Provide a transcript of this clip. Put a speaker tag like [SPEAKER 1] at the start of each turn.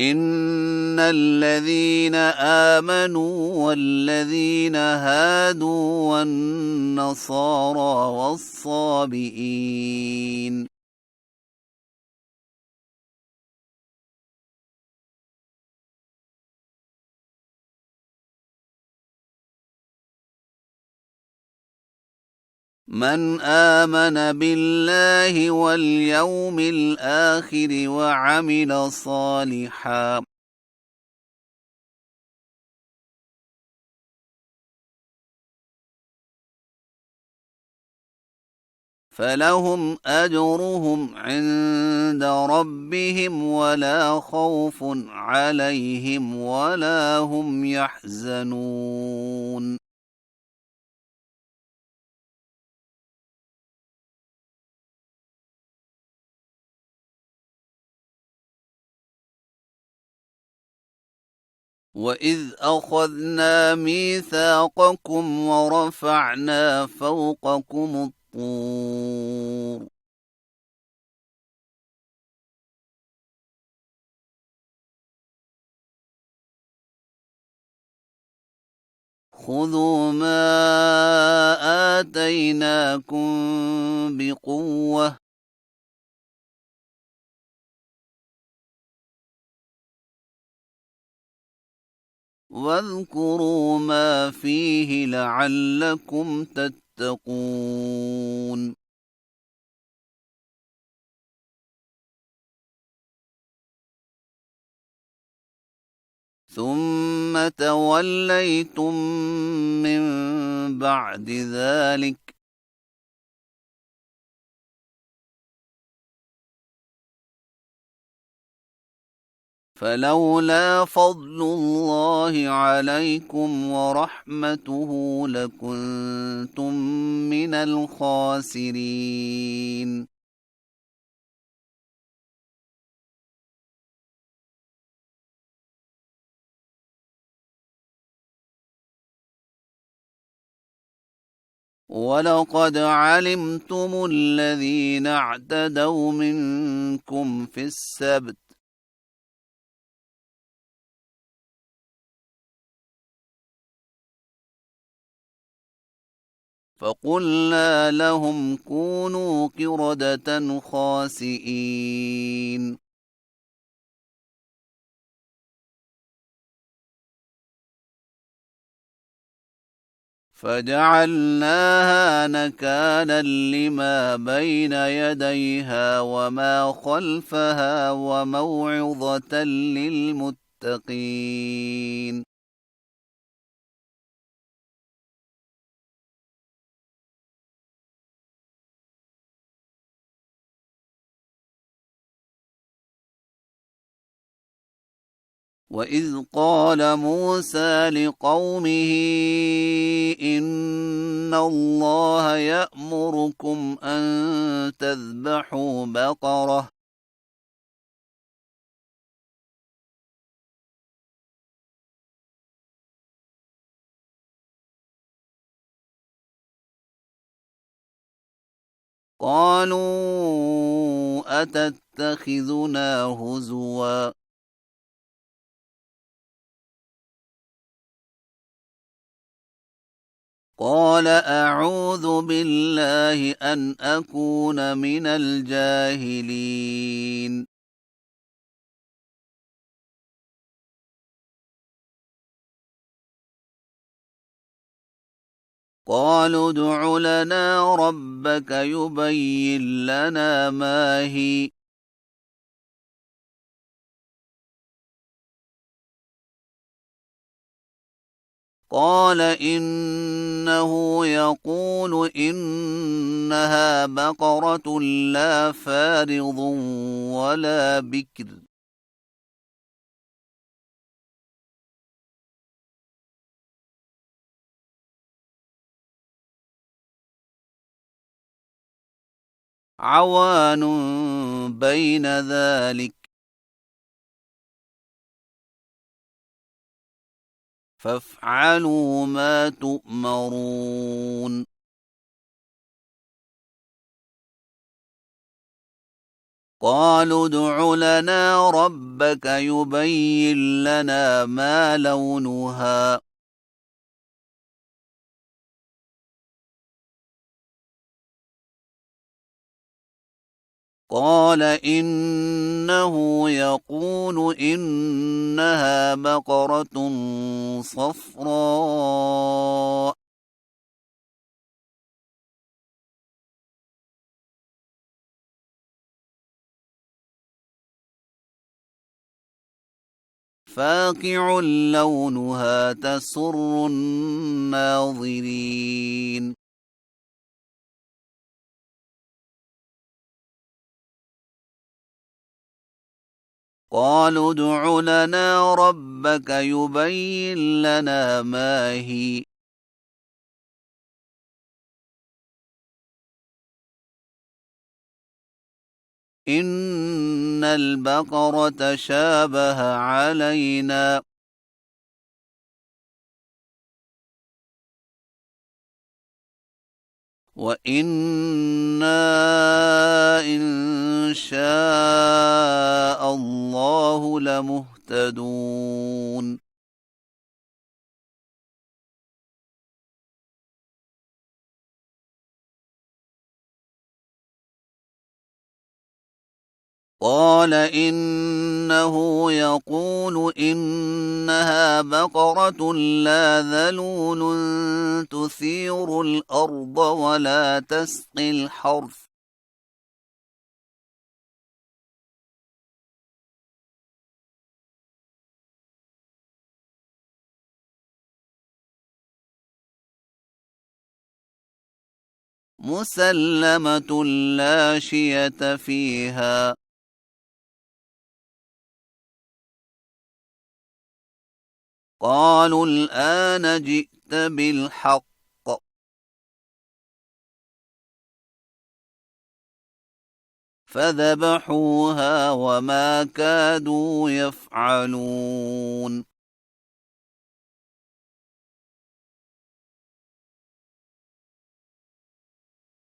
[SPEAKER 1] إن الذين آمنوا والذين هادوا والنصارى والصابئين من آمن بالله واليوم الآخر وعمل صالحا فلهم أجرهم عند ربهم ولا خوف عليهم ولا هم يحزنون وإذ أخذنا ميثاقكم ورفعنا فوقكم الطور خذوا ما آتيناكم بقوة واذكروا ما فيه لعلكم تتقون ثم توليتم من بعد ذلك فلولا فضل الله عليكم ورحمته لكنتم من الخاسرين ولقد علمتم الذين اعتدوا منكم في السبت فقلنا لهم كونوا قردة خاسئين فجعلناها نكالا لما بين يديها وما خلفها وموعظة للمتقين وإذ قال موسى لقومه إن الله يأمركم أن تذبحوا بقرة قالوا أتتخذنا هزوا قال أعوذ بالله أن أكون من الجاهلين قالوا ادع لنا ربك يبين لنا ما هي قال إنه يقول إنها بقرة لا فارض ولا بكر عوان بين ذلك فافعلوا ما تؤمرون قالوا ادع لنا ربك يبين لنا ما لونها قال إنه يقول إنها بقرة صفراء فاقع لونها تسر الناظرين قالوا ادع لنا ربك يبين لنا ما هي إن البقرة شابه علينا وإنا إن شاء الله لمهتدون قال إنه يقول إنها بقرة لا ذلول تثير الأرض ولا تسقي الحرث مسلمة لا شية فيها قالوا الآن جئت بالحق فذبحوها وما كادوا يفعلون